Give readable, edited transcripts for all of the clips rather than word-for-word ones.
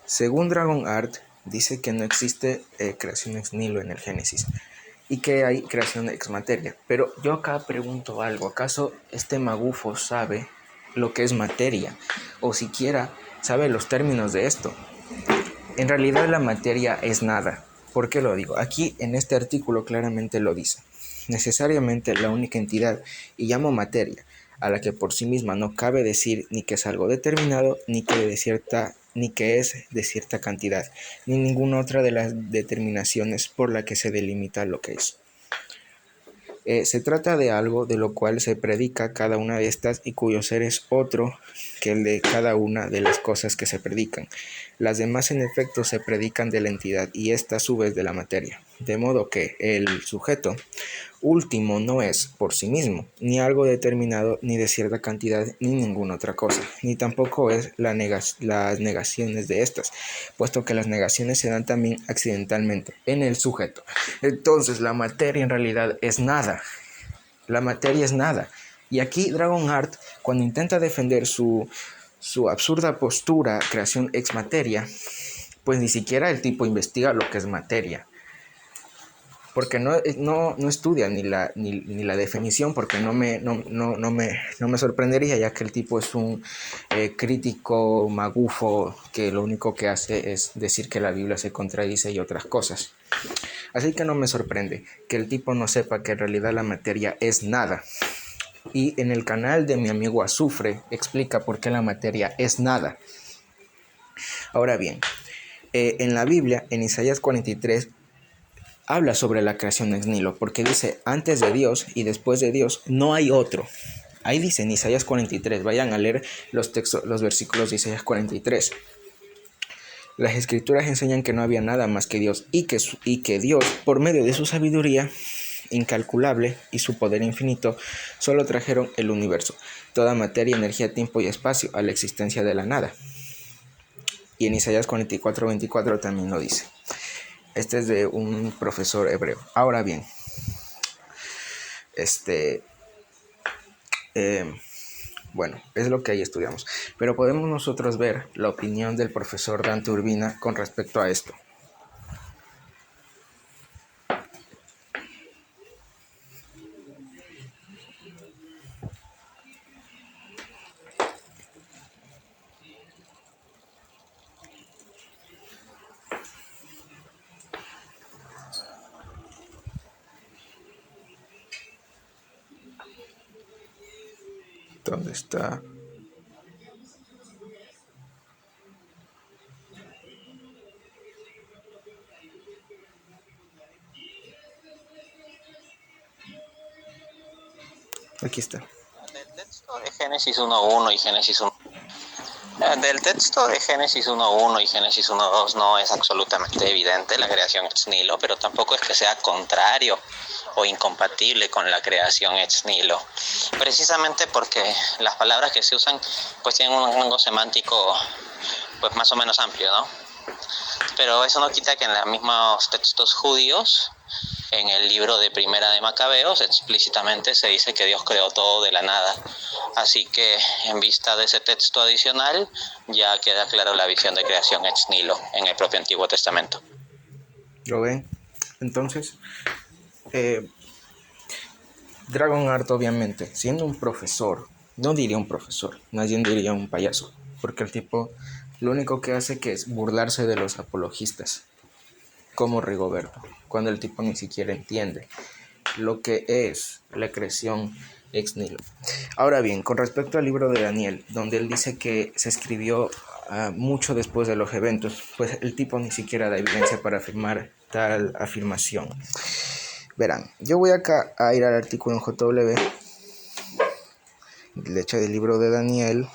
Según DragonArt, dice que no existe creación ex nihilo en el Génesis y que hay creación ex materia. Pero yo acá pregunto algo, ¿acaso este magufo sabe lo que es materia? O siquiera sabe los términos de esto. En realidad la materia es nada. ¿Por qué lo digo? Aquí en este artículo claramente lo dice. Necesariamente la única entidad, y llamo materia, a la que por sí misma no cabe decir ni que es algo determinado, ni que es de cierta cantidad, ni ninguna otra de las determinaciones por la que se delimita lo que es. Se trata de algo de lo cual se predica cada una de estas y cuyo ser es otro que el de cada una de las cosas que se predican. Las demás en efecto se predican de la entidad y esta a su vez de la materia. De modo que el sujeto último no es por sí mismo ni algo determinado ni de cierta cantidad ni ninguna otra cosa, ni tampoco es las negaciones de estas, puesto que las negaciones se dan también accidentalmente en el sujeto. Entonces la materia en realidad es nada. La materia es nada. Y aquí DragonArt, cuando intenta defender su absurda postura, creación ex materia, pues ni siquiera el tipo investiga lo que es materia. Porque no estudia ni la definición, porque no me sorprendería, ya que el tipo es un crítico magufo que lo único que hace es decir que la Biblia se contradice y otras cosas. Así que no me sorprende que el tipo no sepa que en realidad la materia es nada. Y en el canal de mi amigo Azufre explica por qué la materia es nada. Ahora bien, en la Biblia, en Isaías 43, habla sobre la creación ex nihilo, porque dice, antes de Dios y después de Dios no hay otro. Ahí dice en Isaías 43, vayan a leer los versículos de Isaías 43. Las escrituras enseñan que no había nada más que Dios y que Dios, por medio de su sabiduría incalculable y su poder infinito, solo trajeron el universo, toda materia, energía, tiempo y espacio a la existencia de la nada. Y en Isaías 44:24 también lo dice. Este es de un profesor hebreo. Ahora bien, bueno, es lo que ahí estudiamos. Pero podemos nosotros ver la opinión del profesor Dante Urbina con respecto a esto. ¿Dónde está? Aquí está. Del texto de Génesis 1.1 y Génesis 1. Del texto de Génesis 1.1 y Génesis 1.2 no es absolutamente evidente la creación ex nihilo, pero tampoco es que sea contrario o incompatible con la creación ex nihilo, precisamente porque las palabras que se usan pues tienen un rango semántico pues más o menos amplio, ¿no? Pero eso no quita que en los mismos textos judíos, en el libro de Primera de Macabeos, explícitamente se dice que Dios creó todo de la nada. Así que, en vista de ese texto adicional, ya queda claro la visión de creación ex nihilo en el propio Antiguo Testamento. ¿Lo ven? Entonces, DragonArt, obviamente, siendo un profesor, no diría un profesor, más bien diría un payaso, porque el tipo lo único que hace que es burlarse de los apologistas, como Rigoberto, cuando el tipo ni siquiera entiende lo que es la creación ex nihilo. Ahora bien, con respecto al libro de Daniel, donde él dice que se escribió mucho después de los eventos, pues el tipo ni siquiera da evidencia para afirmar tal afirmación. Verán, yo voy acá a ir al artículo en JW, de hecho del libro de Daniel,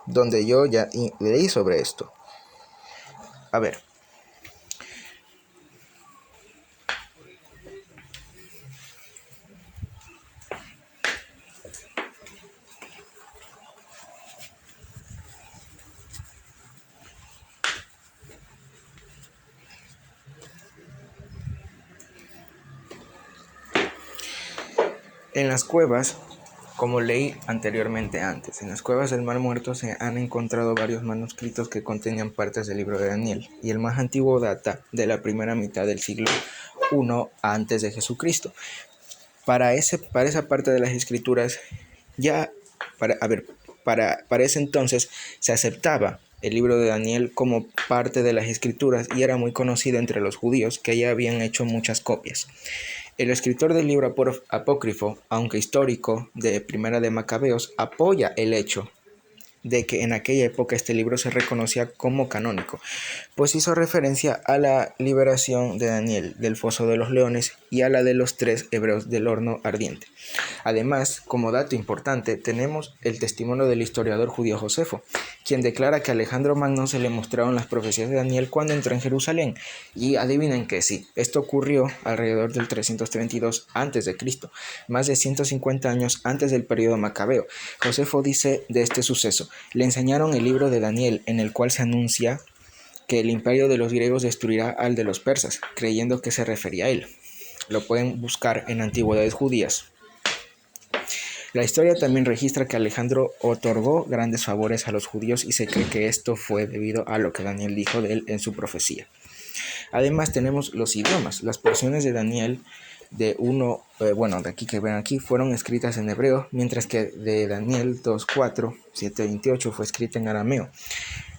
donde yo ya leí sobre esto. A ver. En las cuevas Como leí anteriormente antes, en las cuevas del Mar Muerto se han encontrado varios manuscritos que contenían partes del libro de Daniel, y el más antiguo data de la primera mitad del siglo I antes de Jesucristo. Para esa parte de las escrituras, ya, para ese entonces se aceptaba el libro de Daniel como parte de las escrituras y era muy conocido entre los judíos, que ya habían hecho muchas copias. El escritor del libro apócrifo, aunque histórico, de Primera de Macabeos, apoya el hecho de que en aquella época este libro se reconocía como canónico, pues hizo referencia a la liberación de Daniel del foso de los leones y a la de los 3 hebreos del horno ardiente. Además, como dato importante, tenemos el testimonio del historiador judío Josefo, quien declara que a Alejandro Magno se le mostraron las profecías de Daniel cuando entró en Jerusalén. Y adivinen que sí, esto ocurrió alrededor del 332 a.C., más de 150 años antes del periodo macabeo. Josefo dice de este suceso: le enseñaron el libro de Daniel, en el cual se anuncia que el imperio de los griegos destruirá al de los persas, creyendo que se refería a él. Lo pueden buscar en Antigüedades Judías. La historia también registra que Alejandro otorgó grandes favores a los judíos y se cree que esto fue debido a lo que Daniel dijo de él en su profecía. Además tenemos los idiomas. Las porciones de Daniel de aquí que ven aquí, fueron escritas en hebreo, mientras que de Daniel 2:4, 7:28 fue escrita en arameo.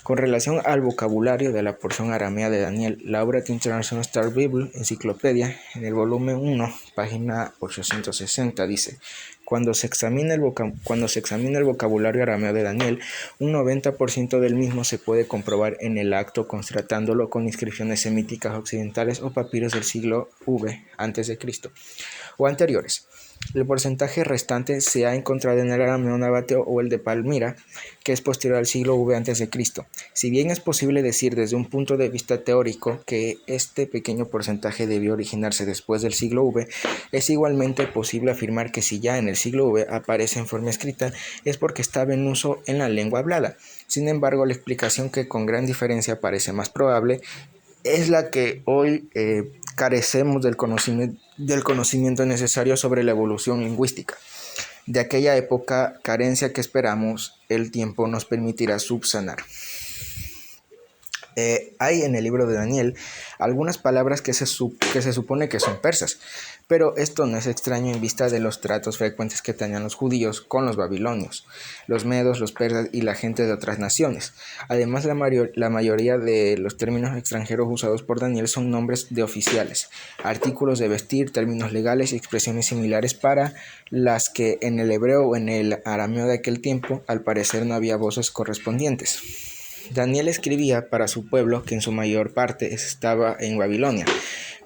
Con relación al vocabulario de la porción aramea de Daniel, la obra International Star Bible, enciclopedia, en el volumen 1, página 860, dice: cuando se examina el vocabulario arameo de Daniel, un 90% del mismo se puede comprobar en el acto constatándolo con inscripciones semíticas occidentales o papiros del siglo V a.C. o anteriores. El porcentaje restante se ha encontrado en el arameo nabateo o el de Palmira, que es posterior al siglo V a.C. Si bien es posible decir desde un punto de vista teórico que este pequeño porcentaje debió originarse después del siglo V, es igualmente posible afirmar que si ya en el siglo V aparece en forma escrita es porque estaba en uso en la lengua hablada. Sin embargo, la explicación que con gran diferencia parece más probable es la que hoy carecemos del conocimiento necesario sobre la evolución lingüística. De aquella época, carencia que esperamos el tiempo nos permitirá subsanar. Hay en el libro de Daniel algunas palabras que se supone que son persas, pero esto no es extraño en vista de los tratos frecuentes que tenían los judíos con los babilonios, los medos, los persas y la gente de otras naciones. Además, la mayoría de los términos extranjeros usados por Daniel son nombres de oficiales, artículos de vestir, términos legales y expresiones similares para las que en el hebreo o en el arameo de aquel tiempo al parecer no había voces correspondientes. Daniel escribía para su pueblo, que en su mayor parte estaba en Babilonia,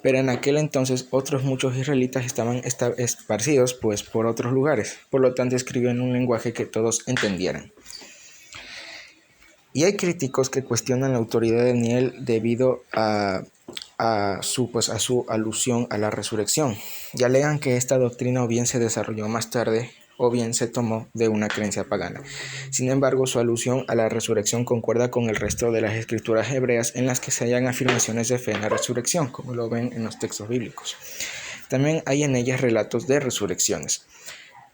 pero en aquel entonces otros muchos israelitas estaban esparcidos por otros lugares, por lo tanto escribió en un lenguaje que todos entendieran. Y hay críticos que cuestionan la autoridad de Daniel debido a su alusión a la resurrección, y alegan que esta doctrina o bien se desarrolló más tarde o bien se tomó de una creencia pagana. Sin embargo, su alusión a la resurrección concuerda con el resto de las escrituras hebreas en las que se hallan afirmaciones de fe en la resurrección, como lo ven en los textos bíblicos. También hay en ellas relatos de resurrecciones.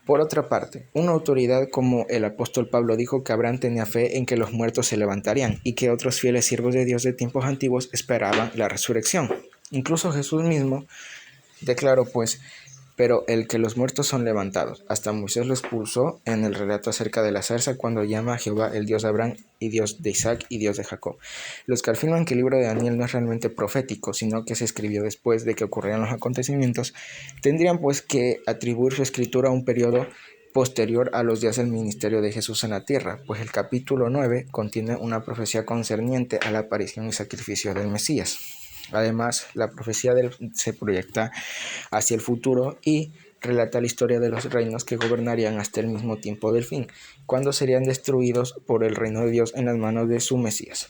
Por otra parte, una autoridad como el apóstol Pablo dijo que Abraham tenía fe en que los muertos se levantarían y que otros fieles siervos de Dios de tiempos antiguos esperaban la resurrección. Incluso Jesús mismo declaró pero el que los muertos son levantados. Hasta Moisés lo expulsó en el relato acerca de la zarza cuando llama a Jehová el Dios de Abraham y Dios de Isaac y Dios de Jacob. Los que afirman que el libro de Daniel no es realmente profético, sino que se escribió después de que ocurrieran los acontecimientos, tendrían que atribuir su escritura a un periodo posterior a los días del ministerio de Jesús en la tierra, pues el capítulo 9 contiene una profecía concerniente a la aparición y sacrificio del Mesías. Además, la profecía se proyecta hacia el futuro y relata la historia de los reinos que gobernarían hasta el mismo tiempo del fin, cuando serían destruidos por el reino de Dios en las manos de su Mesías.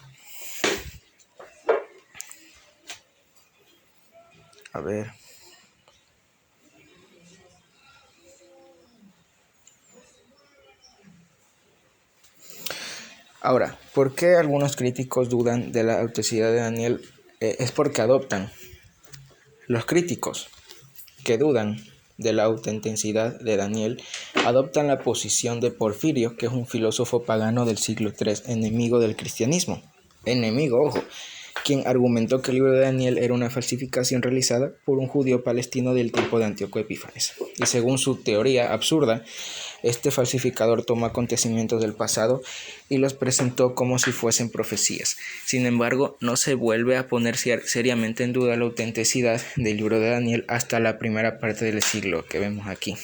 Ahora, ¿por qué algunos críticos dudan de la autenticidad de Daniel? Es porque adoptan. Los críticos que dudan de la autenticidad de Daniel adoptan la posición de Porfirio, que es un filósofo pagano del siglo III, enemigo del cristianismo. Enemigo, ojo, quien argumentó que el libro de Daniel era una falsificación realizada por un judío palestino del tiempo de Antíoco Epífanes. Y según su teoría absurda, este falsificador tomó acontecimientos del pasado y los presentó como si fuesen profecías. Sin embargo, no se vuelve a poner seriamente en duda la autenticidad del libro de Daniel hasta la primera parte del siglo que vemos aquí.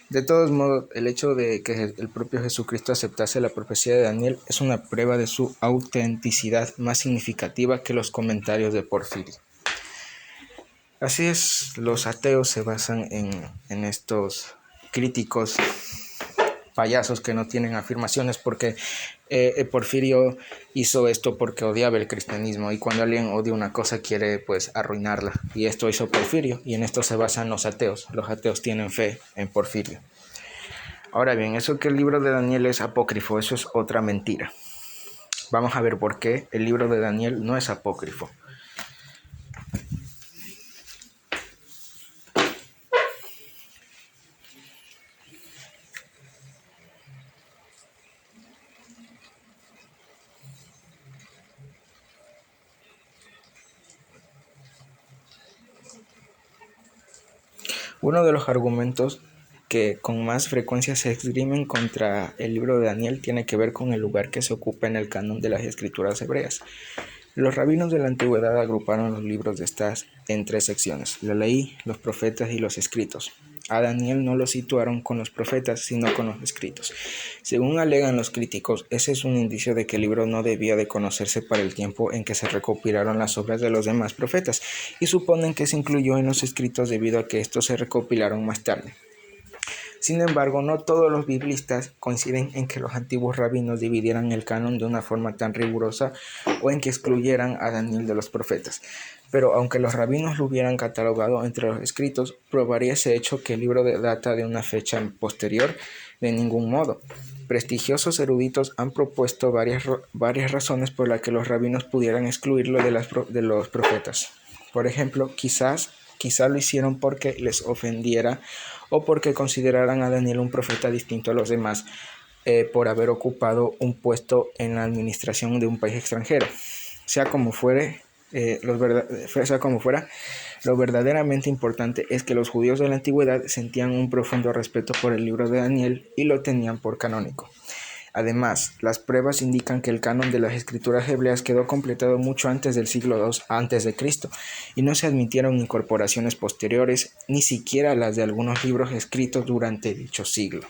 De todos modos, el hecho de que el propio Jesucristo aceptase la profecía de Daniel es una prueba de su autenticidad más significativa que los comentarios de Porfirio. Así es, los ateos se basan en estos críticos payasos que no tienen afirmaciones porque Porfirio hizo esto porque odiaba el cristianismo, y cuando alguien odia una cosa quiere pues arruinarla, y esto hizo Porfirio, y en esto se basan los ateos. Los ateos tienen fe en Porfirio. Ahora bien, eso que el libro de Daniel es apócrifo, eso es otra mentira. Vamos a ver por qué el libro de Daniel no es apócrifo. Uno de los argumentos que con más frecuencia se esgrimen contra el libro de Daniel tiene que ver con el lugar que se ocupa en el canon de las escrituras hebreas. Los rabinos de la antigüedad agruparon los libros de estas en 3 secciones: la ley, los profetas y los escritos. A Daniel no lo situaron con los profetas, sino con los escritos. Según alegan los críticos, ese es un indicio de que el libro no debía de conocerse para el tiempo en que se recopilaron las obras de los demás profetas, y suponen que se incluyó en los escritos debido a que estos se recopilaron más tarde. Sin embargo, no todos los biblistas coinciden en que los antiguos rabinos dividieran el canon de una forma tan rigurosa o en que excluyeran a Daniel de los profetas. Pero aunque los rabinos lo hubieran catalogado entre los escritos, probaría ese hecho que el libro data de una fecha posterior. De ningún modo. Prestigiosos eruditos han propuesto varias razones por las que los rabinos pudieran excluirlo de los profetas. Por ejemplo, quizá lo hicieron porque les ofendiera o porque consideraran a Daniel un profeta distinto a los demás por haber ocupado un puesto en la administración de un país extranjero. Sea como fuera, lo verdaderamente importante es que los judíos de la antigüedad sentían un profundo respeto por el libro de Daniel y lo tenían por canónico. Además, las pruebas indican que el canon de las escrituras hebreas quedó completado mucho antes del siglo II a.C. y no se admitieron incorporaciones posteriores, ni siquiera las de algunos libros escritos durante dicho siglo.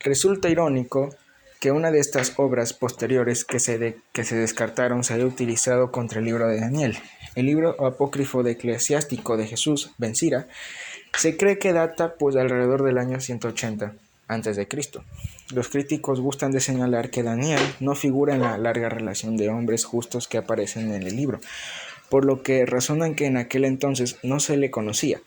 Resulta irónico que una de estas obras posteriores que se descartaron se haya utilizado contra el libro de Daniel. El libro apócrifo de eclesiástico de Jesús, Ben Sira, se cree que data pues alrededor del año 180 a.C. Los críticos gustan de señalar que Daniel no figura en la larga relación de hombres justos que aparecen en el libro, por lo que razonan que en aquel entonces no se le conocía.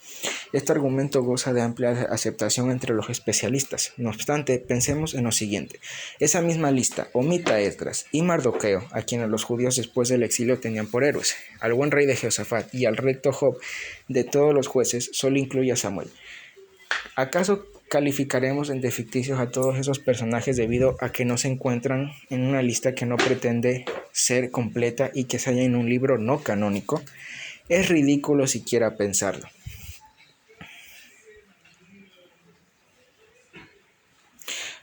Este argumento goza de amplia aceptación entre los especialistas. No obstante, pensemos en lo siguiente. Esa misma lista omite a Esdras y Mardoqueo, a quienes los judíos después del exilio tenían por héroes, al buen rey de Jehoshafat y al recto Job. De todos los jueces, solo incluye a Samuel. ¿Acaso calificaremos de ficticios a todos esos personajes debido a que no se encuentran en una lista que no pretende ser completa y que se halla en un libro no canónico? Es ridículo siquiera pensarlo.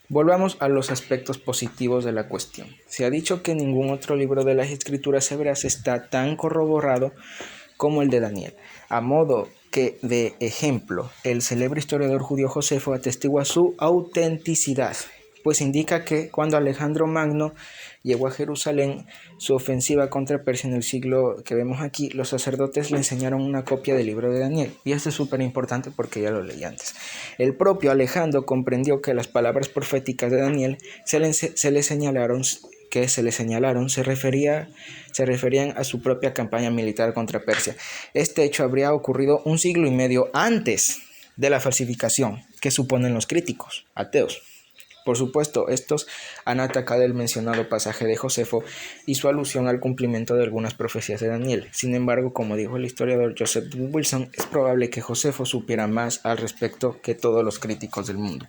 Volvamos a los aspectos positivos de la cuestión. Se ha dicho que ningún otro libro de las escrituras hebreas está tan corroborado como el de Daniel. A modo que de ejemplo, el célebre historiador judío Josefo atestigua su autenticidad, pues indica que cuando Alejandro Magno llegó a Jerusalén, su ofensiva contra Persia en el siglo que vemos aquí, los sacerdotes le enseñaron una copia del libro de Daniel. Y esto es súper importante porque ya lo leí antes. El propio Alejandro comprendió que las palabras proféticas de Daniel se le señalaron se referían a su propia campaña militar contra Persia. Este hecho habría ocurrido 1 siglo y medio antes de la falsificación que suponen los críticos ateos. Por supuesto, estos han atacado el mencionado pasaje de Josefo y su alusión al cumplimiento de algunas profecías de Daniel. Sin embargo, como dijo el historiador Joseph W. Wilson, es probable que Josefo supiera más al respecto que todos los críticos del mundo.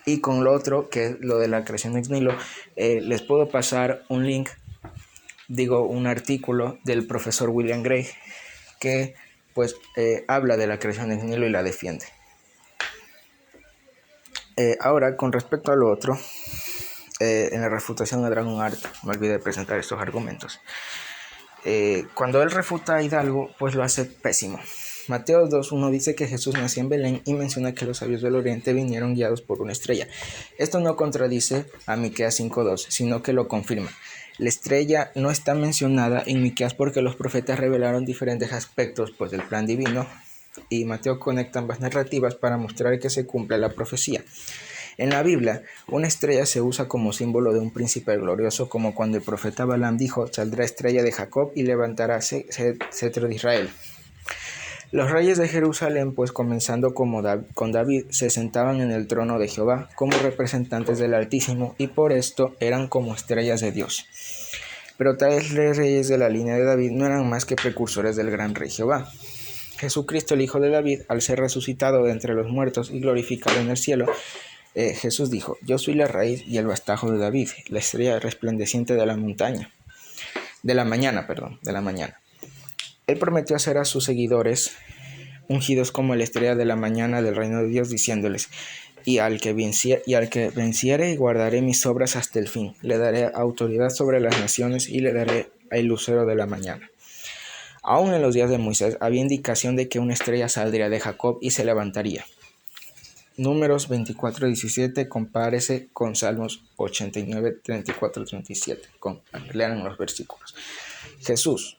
Y con lo otro, que es lo de la creación ex nihilo, les puedo pasar un link, un artículo del profesor William Gray, que pues habla de la creación ex nihilo y la defiende. Ahora, con respecto a lo otro, en la refutación de Dragonheart, me olvidé de presentar estos argumentos. Cuando él refuta a Hidalgo, pues lo hace pésimo. Mateo 2.1 dice que Jesús nació en Belén y menciona que los sabios del oriente vinieron guiados por una estrella. Esto no contradice a Miqueas 5.2, sino que lo confirma. La estrella no está mencionada en Miqueas porque los profetas revelaron diferentes aspectos pues, del plan divino, y Mateo conecta ambas narrativas para mostrar que se cumple la profecía. En la Biblia, una estrella se usa como símbolo de un príncipe glorioso, como cuando el profeta Balaam dijo: saldrá estrella de Jacob y levantará cetro de Israel. Los reyes de Jerusalén, pues comenzando con David, se sentaban en el trono de Jehová como representantes del Altísimo, y por esto eran como estrellas de Dios. Pero tales reyes de la línea de David no eran más que precursores del gran rey Jehová. Jesucristo, el Hijo de David, al ser resucitado de entre los muertos y glorificado en el cielo, Jesús dijo: yo soy la raíz y el bastajo de David, la estrella resplandeciente de la mañana. Él prometió hacer a sus seguidores ungidos como la estrella de la mañana del reino de Dios, diciéndoles: y al que venciere y guardaré mis obras hasta el fin, le daré autoridad sobre las naciones y le daré el lucero de la mañana. Aún en los días de Moisés había indicación de que una estrella saldría de Jacob y se levantaría. Números 24:17 compárese con Salmos 89:34-37. Lean los versículos. Jesús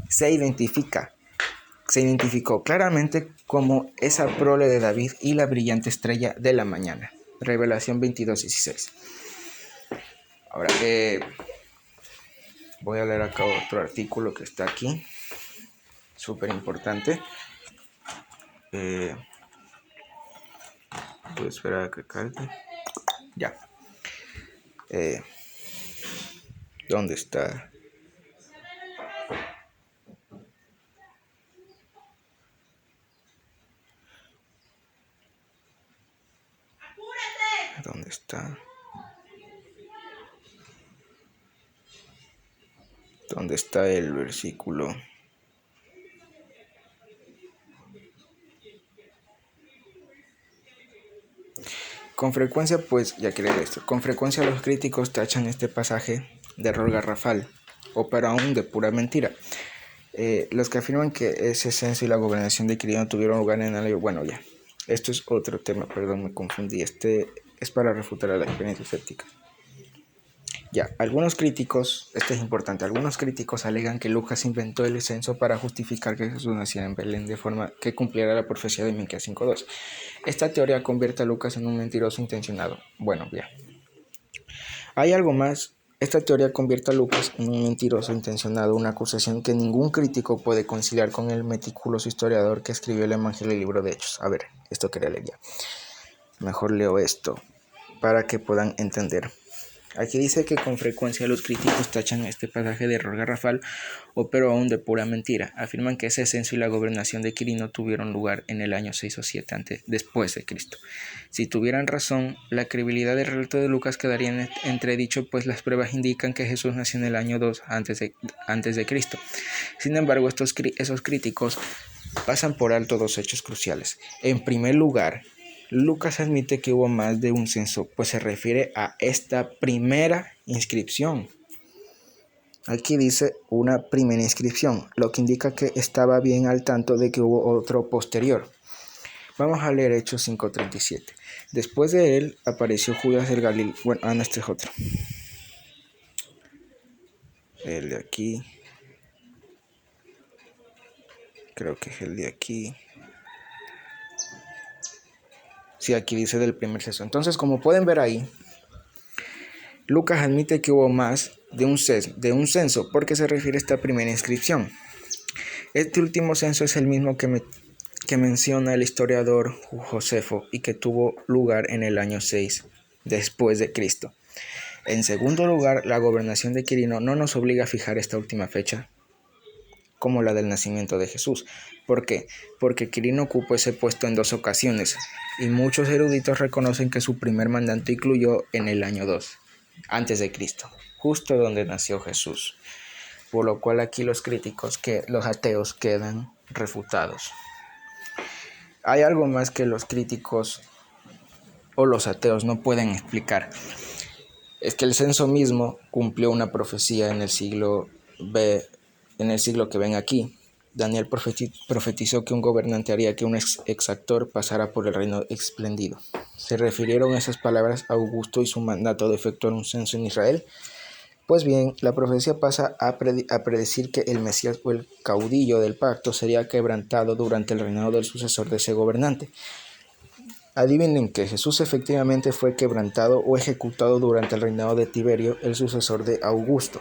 se identificó claramente como esa prole de David y la brillante estrella de la mañana. Revelación 22:16. Ahora voy a leer acá otro artículo que está aquí, súper importante. Voy a esperar a que cargue. Ya. ¿Dónde está? ¿Dónde está? ¿Dónde está el versículo? Con frecuencia, con frecuencia los críticos tachan este pasaje de error garrafal, o pero aún de pura mentira. Los que afirman que ese censo y la gobernación de Quirino tuvieron lugar en el... Bueno, ya, esto es otro tema, perdón, me confundí. Este es para refutar a la experiencia escéptica. Ya, algunos críticos, esto es importante, algunos críticos alegan que Lucas inventó el censo para justificar que Jesús naciera en Belén de forma que cumpliera la profecía de Miqueas 5.2. Esta teoría convierte a Lucas en un mentiroso intencionado. Bueno, ya. Hay algo más. Esta teoría convierte a Lucas en un mentiroso intencionado, una acusación que ningún crítico puede conciliar con el meticuloso historiador que escribió el Evangelio y el libro de Hechos. A ver, esto quería leer ya. Mejor leo esto para que puedan entender. Aquí dice que con frecuencia los críticos tachan este pasaje de error garrafal, o pero aún de pura mentira. Afirman que ese censo y la gobernación de Quirino tuvieron lugar en el año 6 o 7 después de Cristo. Si tuvieran razón, la credibilidad del relato de Lucas quedaría en entredicho, pues las pruebas indican que Jesús nació en el año 2 antes de Cristo. Sin embargo, esos críticos pasan por alto dos hechos cruciales. En primer lugar, Lucas admite que hubo más de un censo, pues se refiere a esta primera inscripción. Aquí dice una primera inscripción, lo que indica que estaba bien al tanto de que hubo otro posterior. Vamos a leer Hechos 5:37. Después de él apareció Judas el Galileo. Bueno, este es otro. El de aquí. Creo que es el de aquí. Sí, aquí dice del primer censo. Entonces, como pueden ver ahí, Lucas admite que hubo más de un censo porque se refiere a esta primera inscripción. Este último censo es el mismo que menciona el historiador Josefo y que tuvo lugar en el año 6 después de Cristo. En segundo lugar, la gobernación de Quirino no nos obliga a fijar esta última fecha como la del nacimiento de Jesús. ¿Por qué? Porque Quirino ocupó ese puesto en 2 ocasiones, y muchos eruditos reconocen que su primer mandato incluyó en el año 2, antes de Cristo, justo donde nació Jesús. Por lo cual aquí los ateos quedan refutados. Hay algo más que los críticos o los ateos no pueden explicar. Es que el censo mismo cumplió una profecía en el siglo que ven aquí. Daniel profetizó que un gobernante haría que un exactor pasara por el reino espléndido. ¿Se refirieron esas palabras a Augusto y su mandato de efectuar un censo en Israel? Pues bien, la profecía pasa a predecir que el Mesías o el caudillo del pacto sería quebrantado durante el reinado del sucesor de ese gobernante. Adivinen que Jesús efectivamente fue quebrantado o ejecutado durante el reinado de Tiberio, el sucesor de Augusto.